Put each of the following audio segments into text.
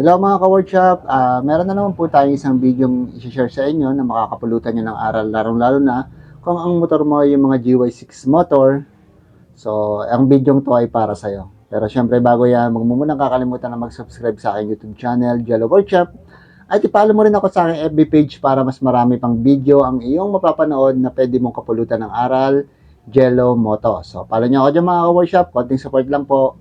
Hello mga ka-workshop, meron na naman po tayong isang video i-share sa inyo na makakapulutan nyo ng aral lalo na kung ang motor mo ay yung mga GY6 motor. So, ang video to ay para sa'yo. Pero syempre bago yan, huwag mo munang kakalimutan na mag-subscribe sa aking YouTube channel, Jello Workshop. At i-follow mo rin ako sa aking FB page para mas marami pang video ang iyong mapapanood na pwede mong kapulutan ng aral, Jello Moto. So, follow nyo ako dyan mga ka-workshop, konting support lang po.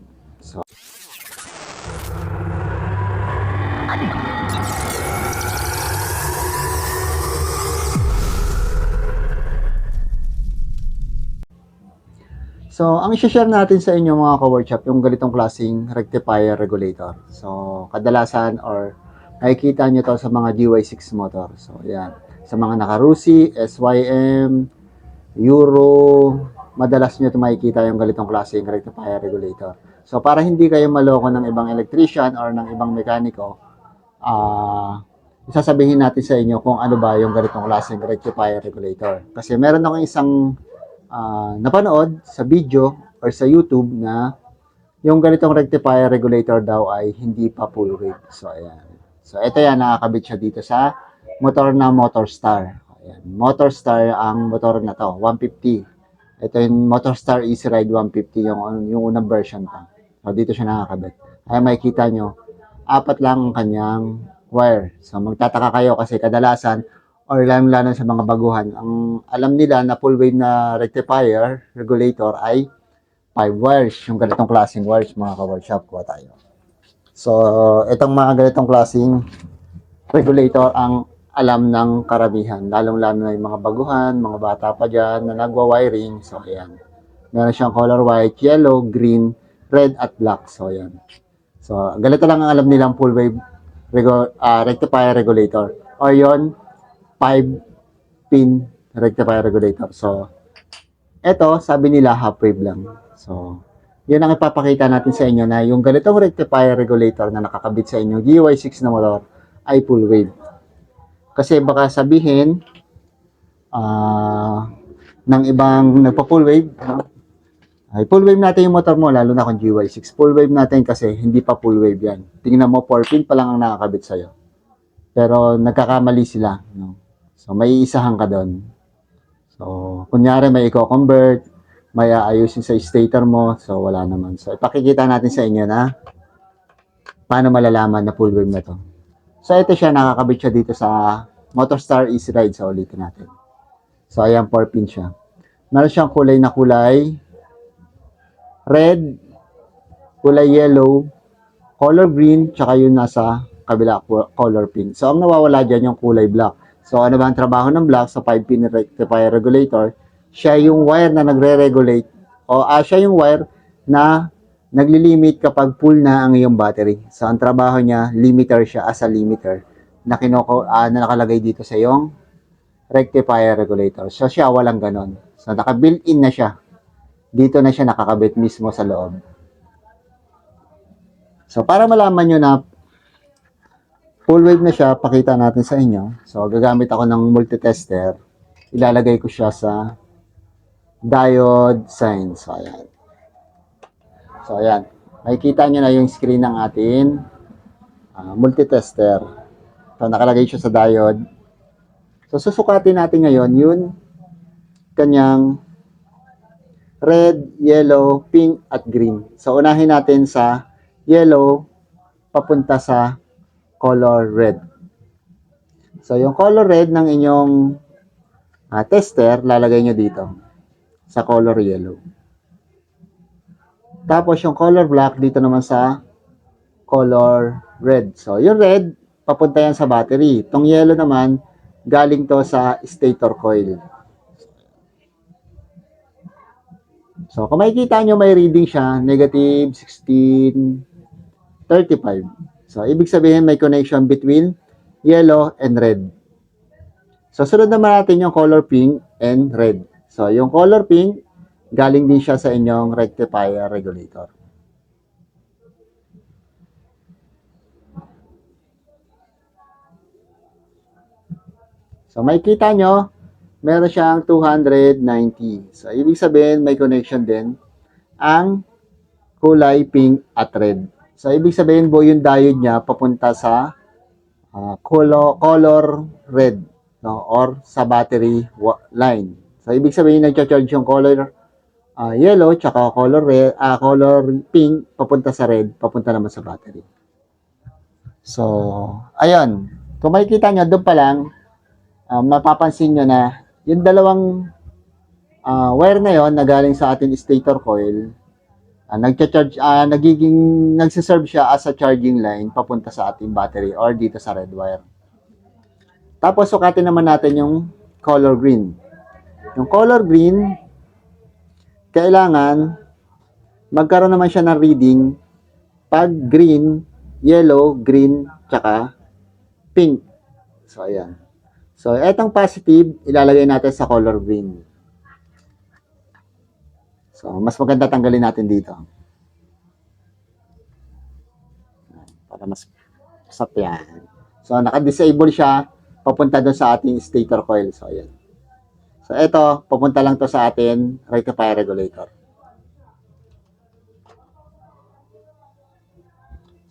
So, ang i-share natin sa inyo mga ka-workshop, yung ganitong klaseng rectifier regulator. So, kadalasan or nakikita nyo to sa mga GY6 motor. So, yan. Sa mga naka-Rusi, SYM, Euro, madalas nyo ito makikita yung ganitong klaseng rectifier regulator. So, para hindi kayo maloko ng ibang electrician or ng ibang mekaniko, isasabihin natin sa inyo kung ano ba yung ganitong klaseng rectifier regulator. Kasi meron akong isang napanood sa video or sa YouTube na yung ganitong rectifier regulator daw ay hindi pa full wave. So, ayan. So, ito yan, nakakabit siya dito sa motor na Motorstar. Ayan. Motorstar ang motor na to, 150. Ito yung Motorstar Easy Ride 150, yung unang version pa. So, dito siya nakakabit. Ay, makikita nyo, apat lang ang kanyang wire. So, magtataka kayo kasi kadalasan, or lalo sa mga baguhan, ang alam nila na full wave na rectifier regulator ay 5 wires, yung ganitong klaseng wires mga ka-workshop. Kuha tayo. So, itong mga ganitong klaseng regulator ang alam ng karamihan, lalong-lalo na yung mga baguhan, mga bata pa dyan na nagwa-wiring. So, ayan. Meron siyang color white, yellow, green, red, at black. So, ayan. So, ganito lang ang alam nilang full wave rectifier regulator. O yon 5-pin rectifier regulator. So, eto, sabi nila half wave lang. So, yun ang ipapakita natin sa inyo na yung ganitong rectifier regulator na nakakabit sa inyo GY6 na motor ay full wave. Kasi baka sabihin ng ibang nagpa-full wave, ay full wave natin yung motor mo, lalo na kung GY6. Full wave natin kasi hindi pa full wave yan. Tingnan mo, 4-pin pa lang ang nakakabit sa'yo. Pero nagkakamali sila. No? So, may isahan ka doon. So, kunyari may i-convert, may aayusin sa stator mo, so wala naman. So, ipakikita natin sa inyo na paano malalaman na full wave na to. So, ito siya, nakakabit siya dito sa Motorstar Easy Ride. So, ulitin natin. So, ayan, 4-pin siya. Meron siyang kulay na kulay red, kulay yellow, color green, tsaka yung nasa kabila color pink. So, ang nawawala dyan yung kulay black. So, ano ba ang trabaho ng black sa 5-pin rectifier regulator? Siya yung wire na nagre-regulate o siya yung wire na naglilimit kapag full na ang iyong battery. So, ang trabaho niya, limiter siya as a limiter na, na nakalagay dito sa iyong rectifier regulator. So, siya walang ganon. So, naka-built-in na siya. Dito na siya nakakabit mismo sa loob. So, para malaman nyo na full wave na siya, pakita natin sa inyo. So, gagamit ako ng multitester. Ilalagay ko siya sa diode sign. So, ayan. So, ayan. Makikita nyo na yung screen ng ating multitester. So, nakalagay siya sa diode. So, susukatin natin ngayon yung kanyang red, yellow, pink, at green. So, unahin natin sa yellow papunta sa color red. So, yung color red ng inyong tester, lalagay nyo dito sa color yellow. Tapos, yung color black dito naman sa color red. So, yung red, papunta yan sa battery. Itong yellow naman, galing to sa stator coil. So, kung makikita nyo, may reading siya, negative 1635. So, ibig sabihin may connection between yellow and red. So, sunod naman natin yung color pink and red. So, yung color pink, galing din siya sa inyong rectifier regulator. So, makikita nyo, meron siyang 290. So, ibig sabihin may connection din ang kulay pink at red. So, ibig sabihin po yung diode niya papunta sa color red, no? Or sa battery line. So, ibig sabihin nagcha-charge yung color yellow tsaka color red, color pink papunta sa red, papunta naman sa battery. So, ayun. Kung makikita nyo, doon pa lang, mapapansin nyo na yung dalawang wire na yon na galing sa ating stator coil, nagcha-charge, nagsiserve siya as a charging line papunta sa ating battery or dito sa red wire. Tapos, sukatin naman natin yung color green. Yung color green, kailangan magkaroon naman siya ng reading pag green, yellow, green, tsaka pink. So, ayan. So, etong positive, ilalagay natin sa color green. So, mas maganda tanggalin natin dito. Para mas sapyan. So, naka-disable siya, papunta doon sa ating stator coil. So, ayan. So, ito, papunta lang to sa atin rectifier regulator.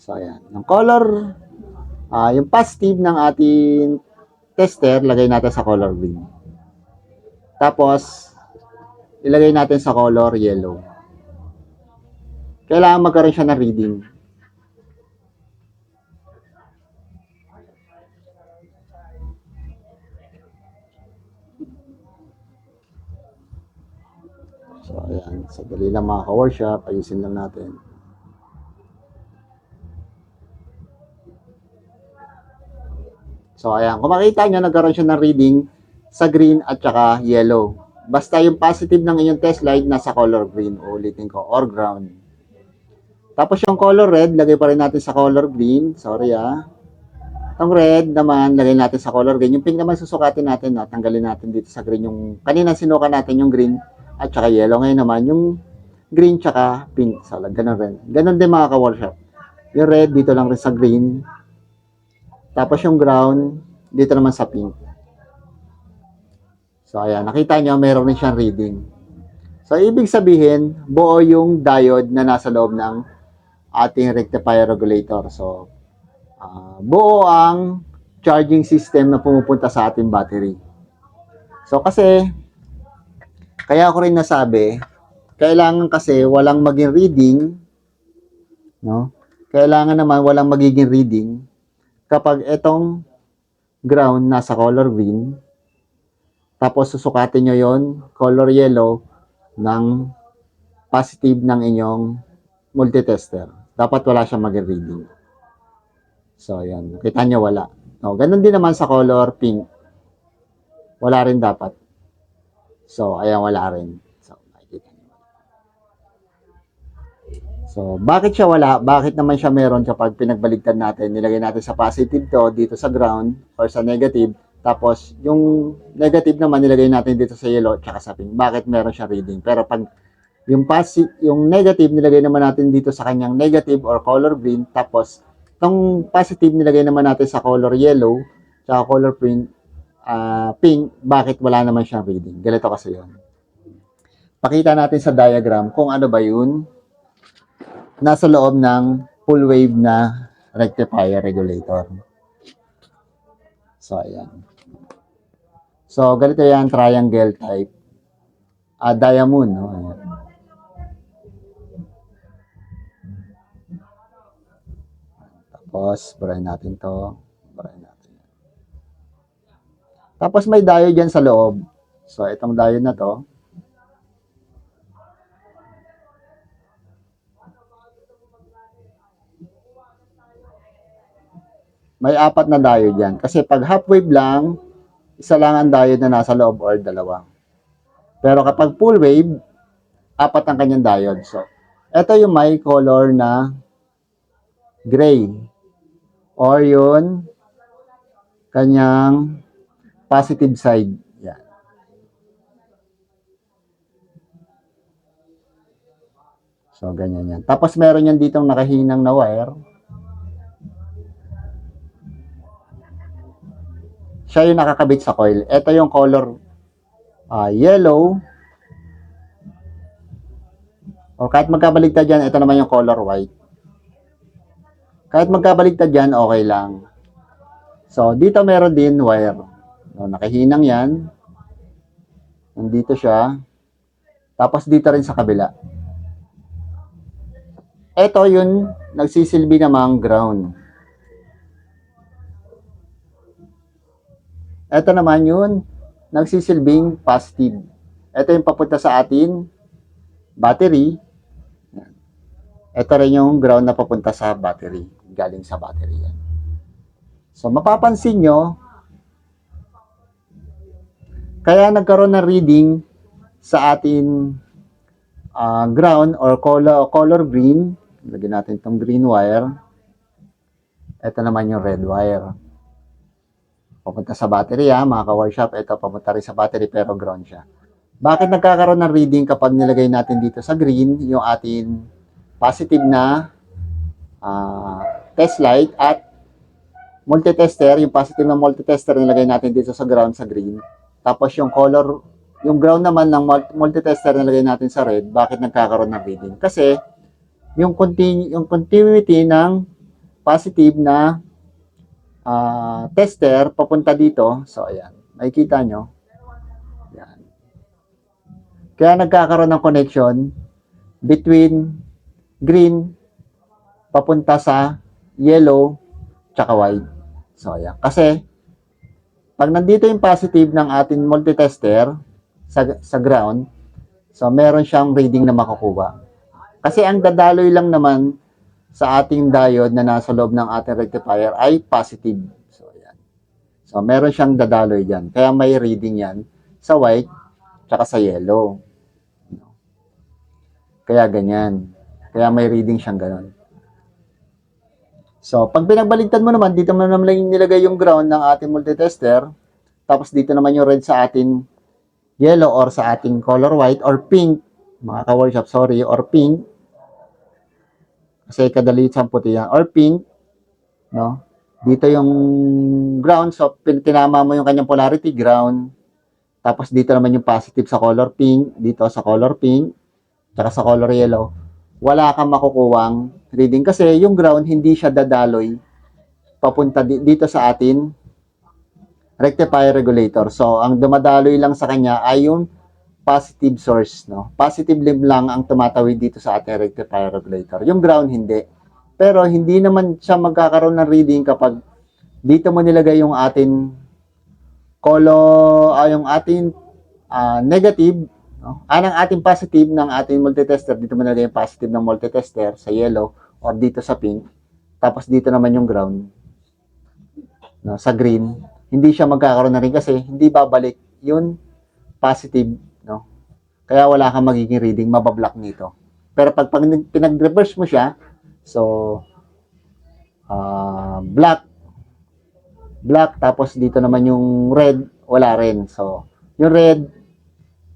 So, ayan. Yung color, yung positive ng ating tester, lagay natin sa color green. Tapos, ilagay natin sa color yellow. Kailangan magkaroon siya ng reading. So, ayan. Sadali lang mga ka-workshop. Ayusin lang natin. So, ayan. Kung makita nyo, nagkaroon siya ng reading sa green at saka yellow. Basta yung positive ng inyong test light nasa color green. Ulitin ko, or ground. Tapos yung color red, lagay pa rin natin sa color green. Sorry Itong red naman, lagay natin sa color green. Yung pink naman susukatin natin. Tanggalin natin dito sa green. Yung kanina sinuka natin yung green at saka yellow. Ngayon naman, yung green tsaka pink. So, ganun rin. Ganun din mga ka-workshop. Yung red, dito lang rin sa green. Tapos yung ground, dito naman sa pink. So, ayan. Nakita nyo, meron rin siyang reading. So, ibig sabihin, buo yung diode na nasa loob ng ating rectifier regulator. So, buo ang charging system na pumupunta sa ating battery. So, kasi, kaya ko rin nasabi, kailangan kasi walang maging reading, no? Kailangan naman walang magiging reading kapag itong ground nasa color green, tapos susukatin nyo yon color yellow ng positive ng inyong multitester. Dapat wala siyang maging reading. So, yan. Kita nyo wala. No, ganun din naman sa color pink. Wala rin dapat. So, ayan, wala rin. So, makikita nyo. So, bakit siya wala? Bakit naman siya meron kapag pinagbaligtad natin? Nilagay natin sa positive to, dito sa ground, or sa negative. Tapos, yung negative naman, nilagay natin dito sa yellow, tsaka sa pink. Bakit meron siya reading? Pero pag yung negative, nilagay naman natin dito sa kanyang negative or color green. Tapos, itong positive, nilagay naman natin sa color yellow, tsaka color pink, bakit wala naman siyang reading? Ganito kasi yun. Pakita natin sa diagram kung ano ba yun nasa loob ng full wave na rectifier regulator. So, ayan. So, ganito yan, triangle type. Diamond, no? Ayan. Tapos, burahin natin to. Burahin natin. Tapos, may diode dyan sa loob. So, itong diode na to. May 4 na diode yan. Kasi pag half wave lang, isa lang ang diode na nasa loob or dalawa. Pero kapag full wave, 4 ang kanyang diode. So, ito yung may color na gray. Or yun, kanyang positive side. Yan. So, ganyan yan. Tapos, meron yan ditong nakahinang na wire. Siya yung nakakabit sa coil. Ito yung color yellow. O kahit magkabaligtad dyan, ito naman yung color white. Kahit magkabaligtad yan, okay lang. So, dito meron din wire. So, nakahinang yan. Nandito siya. Tapos dito rin sa kabila. Ito yung nagsisilbi namang ground. Ito naman yun nagsisilbing positive. Ito yung papunta sa atin battery. Ito rin yung ground na papunta sa battery. Galing sa battery yan. So, mapapansin nyo, kaya nagkaroon ng reading sa atin ground or color green. Lagyan natin itong green wire. Ito naman yung red wire. Papunta sa battery mga ka-workshop. Ito papunta rin sa battery pero ground siya. Bakit nagkakaroon ng reading kapag nilagay natin dito sa green yung atin positive na test light at multitester, yung positive na multitester nilagay natin dito sa ground sa green. Tapos yung color, yung ground naman ng multitester nilagay natin sa red. Bakit nagkakaroon ng reading? Kasi yung continuity ng positive na tester papunta dito. So ayan, makikita nyo. Ayan. Kaya nagkakaroon ng connection between green papunta sa yellow tsaka white. So ayan. Kasi pag nandito yung positive ng ating multitester sa ground, so meron siyang reading na makukuha. Kasi ang dadaloy lang naman sa ating diode na nasa loob ng ating rectifier ay positive. So ayan. So meron siyang dadaloy diyan. Kaya may reading yan sa white tsaka sa yellow. Kaya ganyan. Kaya may reading siyang ganun. So, pag pinagbaligtad mo naman, dito mo naman lang nilagay yung ground ng ating multitester. Tapos dito naman yung red sa ating yellow or sa ating color white or pink. Mga ka-workshop, sorry, or pink. Kasi kadaliit sa puti yan. Or pink. No? Dito yung ground. So, tinama mo yung kanyang polarity, ground. Tapos dito naman yung positive sa color pink. Dito sa color pink. Tsaka sa color yellow. Wala kang makukuwang reading kasi yung ground hindi siya dadaloy papunta dito sa atin rectifier regulator. So, ang dumadaloy lang sa kanya ay yung positive source, no? Positive limb lang ang tumatawid dito sa ating rectifier regulator. Yung ground hindi. Pero hindi naman siya magkakaroon ng reading kapag dito mo nilagay yung ating yung ating negative, no? Ng ating positive ng ating multitester, dito mo nilagay yung positive ng multitester sa yellow or dito sa pink. Tapos dito naman yung ground, no, sa green. Hindi siya magkakaroon na rin kasi hindi babalik yung positive, no? Kaya wala kang magiging reading, mabablock nito. Pero pag pinag-reverse mo siya, so black, tapos dito naman yung red, wala rin. So, yung red,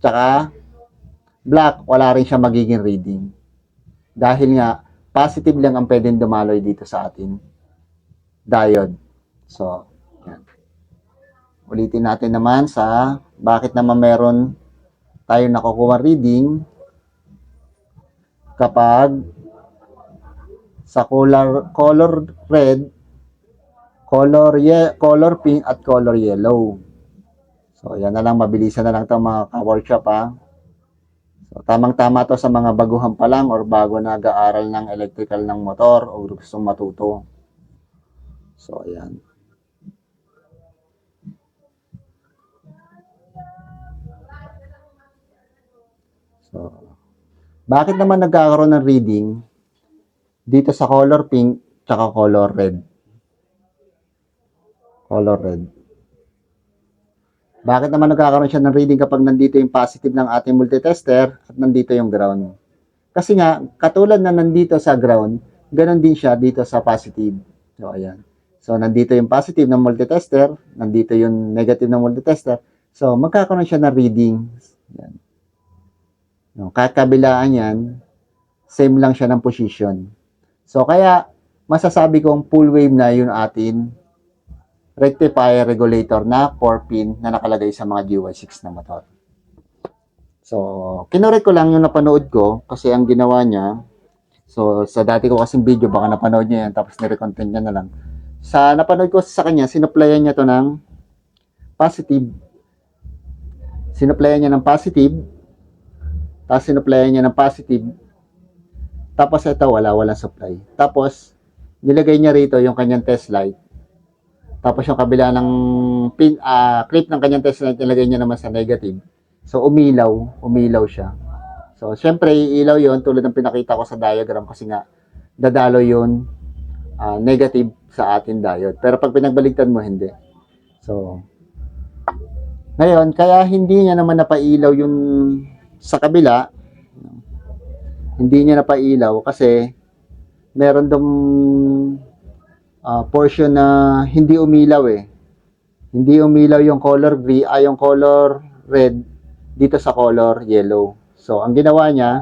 tsaka black, wala rin siya magiging reading. Dahil nga, positive lang ang pwedeng dumaloy dito sa atin diode. So, yan. Ulitin natin naman sa bakit naman meron tayo nakukuha reading kapag sa color red, color pink at color yellow. So, yan na lang, mabilisan na lang ito mga ka-workshop So, tamang-tama to sa mga baguhan pa lang or bago nag-aaral ng electrical ng motor o gustong matuto. So, ayan. So, bakit naman nagkakaroon ng reading dito sa color pink tsaka color red? Color red. Bakit naman nagkakaroon siya ng reading kapag nandito yung positive ng ating multitester at nandito yung ground? Kasi nga, katulad na nandito sa ground, ganun din siya dito sa positive. So, ayan. So, nandito yung positive ng multitester, nandito yung negative ng multitester. So, magkakaroon siya ng reading. Ayan. No, kakabilaan yan, same lang siya ng position. So, kaya, masasabi kong full wave na yung atin rectifier regulator na 4-pin na nakalagay sa mga GY6 na motor. So, kinorek ko lang yung napanood ko kasi ang ginawa niya, So, sa dati ko kasing video, baka napanood niya yan, tapos nire-content niya na lang. Sa napanood ko sa kanya, sinuplayan niya to ng positive. Sinuplayan niya ng positive, tapos sinuplayan niya ng positive, tapos ito, walang supply. Tapos, nilagay niya rito yung kanyang test light. Tapos yung kabila ng clip ng kanyang test light, nilagay niya naman sa negative. So, umilaw siya. So, syempre, ilaw yon tulad ng pinakita ko sa diagram kasi nga, dadalo yun negative sa ating diode. Pero pag pinagbaligtad mo, hindi. So, ngayon, kaya hindi niya naman napailaw yung sa kabila, hindi niya napailaw kasi meron dong portion na hindi umilaw eh. Hindi umilaw yung color green, yung color red dito sa color yellow. So, ang ginawa niya,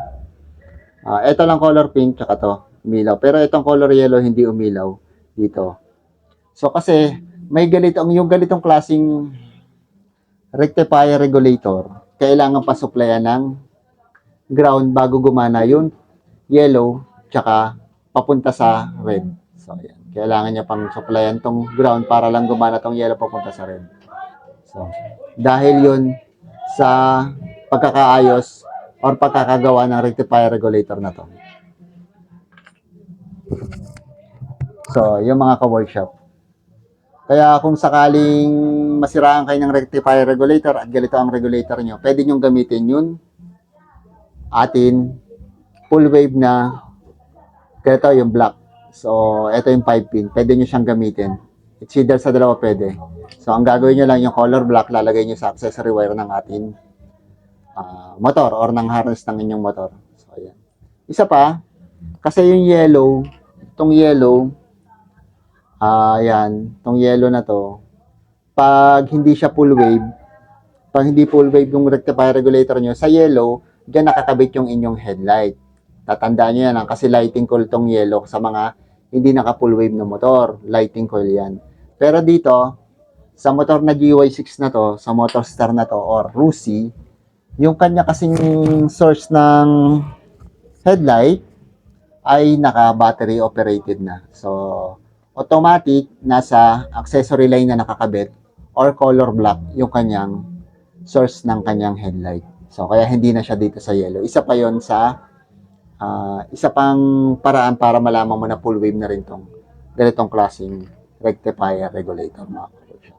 ito lang color pink, tsaka to, umilaw. Pero itong color yellow, hindi umilaw dito. So, kasi, yung ganitong klaseng rectifier regulator, kailangan pa supplyan ng ground bago gumana yung yellow, tsaka papunta sa red. So, ayan. Kailangan niya pang supplyan tong ground para lang gumana tong yellow papunta sa red. So, dahil yun sa pagkakaayos or pagkakagawa ng rectifier regulator na to. So, yung mga ka-workshop. Kaya kung sakaling masiraan kayo ng rectifier regulator at ganito ang regulator nyo, pwede nyo gamitin yun atin full wave na ganito yung black. So, ito yung 5 pin. Pwede nyo siyang gamitin. It's either sa dalawa pwede. So, ang gagawin nyo lang yung color black, lalagay nyo sa accessory wire ng ating motor or ng harness ng inyong motor. So, ayan. Isa pa, kasi yung yellow, itong yellow, itong yellow na to, pag hindi siya full wave, pag hindi full wave yung rectifier regulator nyo, sa yellow, dyan nakakabit yung inyong headlight. Tatandaan nyo yan, kasi lighting coil tong yellow sa mga hindi naka-full wave na motor. Lighting coil yan. Pero dito, sa motor na GY6 na to, sa Motorstar na to, or Rusi, yung kanya kasing source ng headlight ay naka-battery operated na. So, automatic, nasa accessory line na nakakabit or color black yung kanyang source ng kanyang headlight. So, kaya hindi na siya dito sa yellow. Isa pa yon sa isa pang paraan para malaman mo na full wave na rin tong ganitong klaseng rectifier regulator mga kapatid.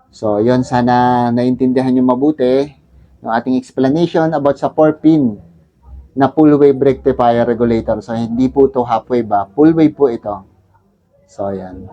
So, yon sana naintindihan nyo mabuti yung ating explanation about sa 4-pin na full wave rectifier regulator. So, hindi po to half wave full wave po ito. So, yan.